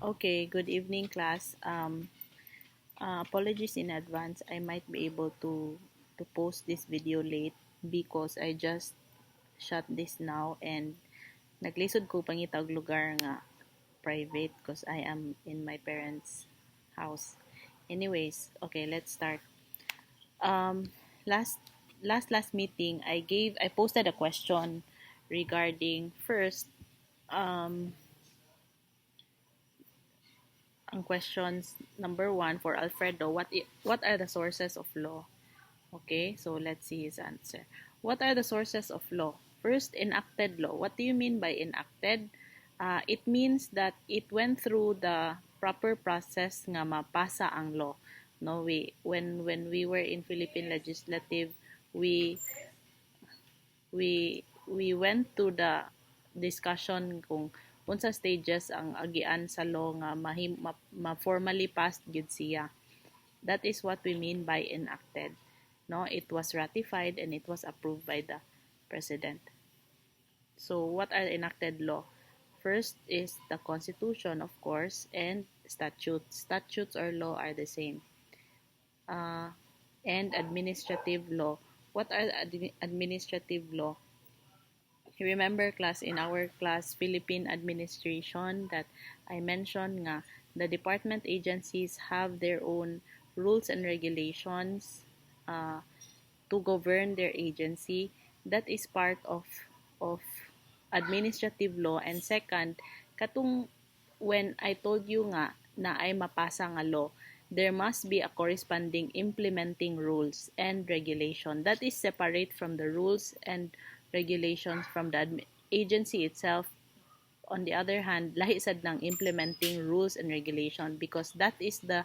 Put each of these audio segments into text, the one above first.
Okay, good evening, class. Apologies in advance. I might be able to post this video late because I just shot this now and naglisod ko pangitag lugar nga private because I am in my parents' house. Anyways, okay, let's start. Um, last meeting, I posted a question regarding first um ang questions number 1 for Alfredo, what are the sources of law? Okay, so let's see his answer. What are the sources of law? First, enacted law. What do you mean by enacted? It means that it went through the proper process nga mapasa ang law. No, when we were in Philippine legislative, we we went to the discussion kung unsa stages ang agian sa law nga ma-formally passed gyud siya. That is what we mean by enacted. No, it was ratified and it was approved by the president. So what are enacted law? First is the constitution, of course, and statutes. Statutes or law are the same. And administrative law. What are administrative law? You remember class in our class Philippine administration that I mentioned nga the department agencies have their own rules and regulations to govern their agency. That is part of administrative law. And second, katong when I told you nga na ay mapasa nga law, there must be a corresponding implementing rules and regulation that is separate from the rules and regulations from the agency itself. On the other hand, lahi sad ng implementing rules and regulation because that is the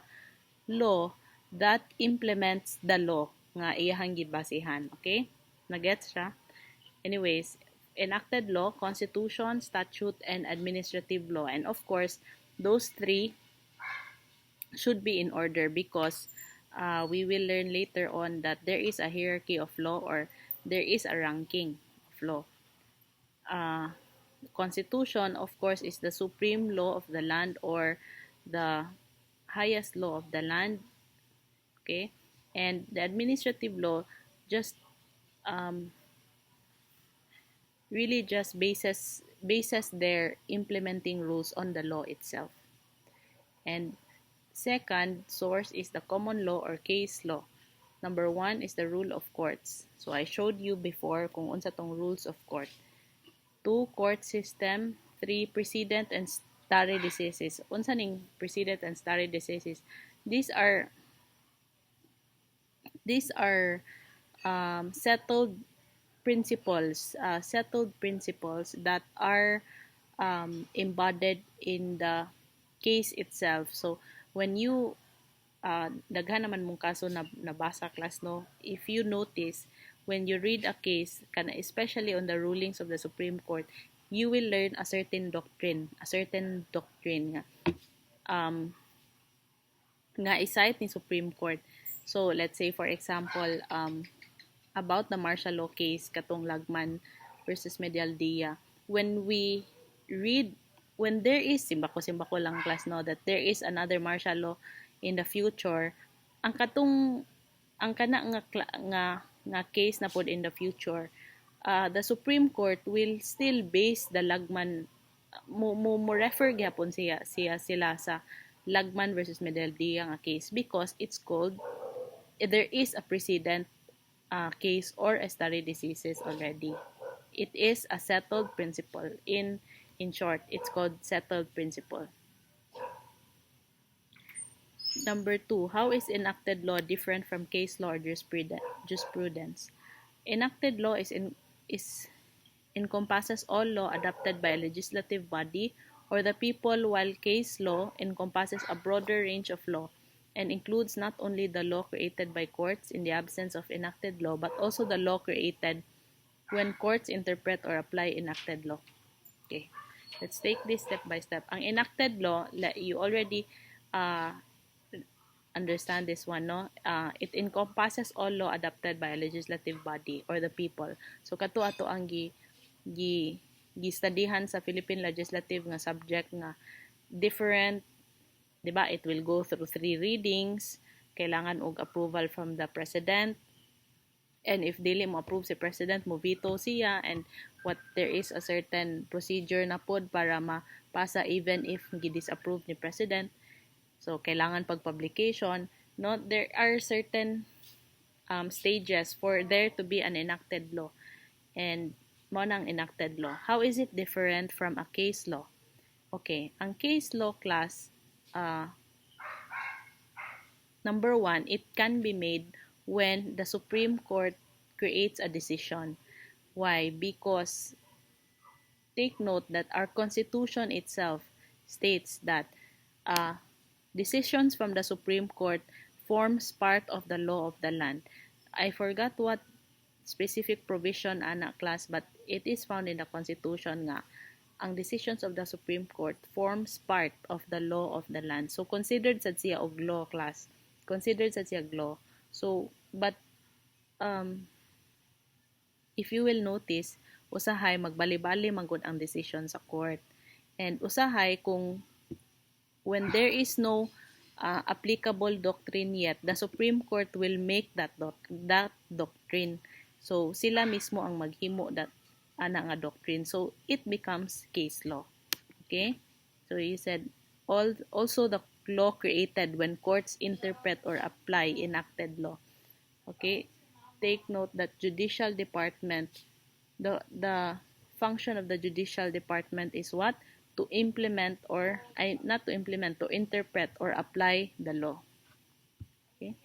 law that implements the law nga iyahang gibasihan. Okay? Nagets siya? Anyways, enacted law, constitution, statute, and administrative law. And of course, those three should be in order because we will learn later on that there is a hierarchy of law or there is a ranking of law. Constitution, of course, is the supreme law of the land or the highest law of the land. Okay? And the administrative law just really just bases their implementing rules on the law itself. And second source is the common law or case law. Number 1 is the rule of courts. So I showed you before kung unsa tong rules of court. 2, court system. 3, precedent and stare decisis. Unsa ning precedent and stare decisis? These are settled principles that are embodied in the case itself. So when you daghan naman mong kaso na nabasa class, no, if you notice when you read a case kana especially on the rulings of the Supreme Court, you will learn a certain doctrine nga i-cite ni Supreme Court. So let's say for example about the martial law case katong Lagman versus Medialdea, when we read, when there is simbako lang class, no, that there is another martial law in the future, ang kana nga case na pod in the future, the Supreme Court will still base the Lagman mo refer gyapon sila sa Lagman versus Medialdea nga case because it's called, there is a precedent case or a stare decisis already. It is a settled principle. In short, it's called settled principle. Number 2, how is enacted law different from case law or jurisprudence? Enacted law is encompasses all law adopted by a legislative body or the people, while case law encompasses a broader range of law and includes not only the law created by courts in the absence of enacted law but also the law created when courts interpret or apply enacted law. Okay, let's take this step by step. Ang enacted law, you already understand this one, no? It encompasses all law adopted by a legislative body or the people. So kato ang gistudyhan sa Philippine legislative nga subject nga different, di ba? It will go through 3 readings. Kailangan og approval from the president. And if dili mo approve si president, mo veto siya, and what there is a certain procedure na pod para mapasa even if gidisapprove ni president. So kailangan pag publication, no, there are certain stages for there to be an enacted law. And mo nang enacted law. How is it different from a case law? Okay, ang case law class, number one, it can be made when the Supreme Court creates a decision. Why? Because take note that our Constitution itself states that uh, decisions from the Supreme Court forms part of the law of the land. I forgot what specific provision ana class, but it is found in the Constitution nga ang decisions of the Supreme Court forms part of the law of the land. So considered sad siya og law class. Considered sad siya law. So but um if you will notice, usahay magbali-bali man gud ang decision sa court. And usahay kung when there is no applicable doctrine yet, the Supreme Court will make that doctrine. So sila mismo ang maghimo that ana nga doctrine. So it becomes case law. Okay? So you said also the law created when courts interpret or apply enacted law. Okay? Take note that judicial department, the function of the judicial department is what? To implement or not to implement, to interpret or apply the law. Okay?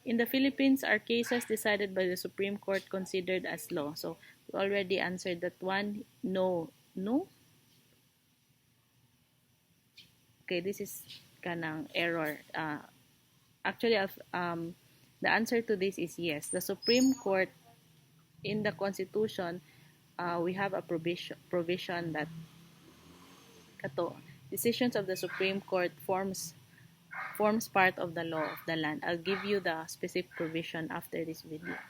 In the Philippines, are cases decided by the Supreme Court considered as law? So we already answered that one. No. No? Okay, this is kanang error. Actually, the answer to this is yes. The Supreme Court in the Constitution, we have a provision that kato, decisions of the Supreme Court forms part of the law of the land. I'll give you the specific provision after this video.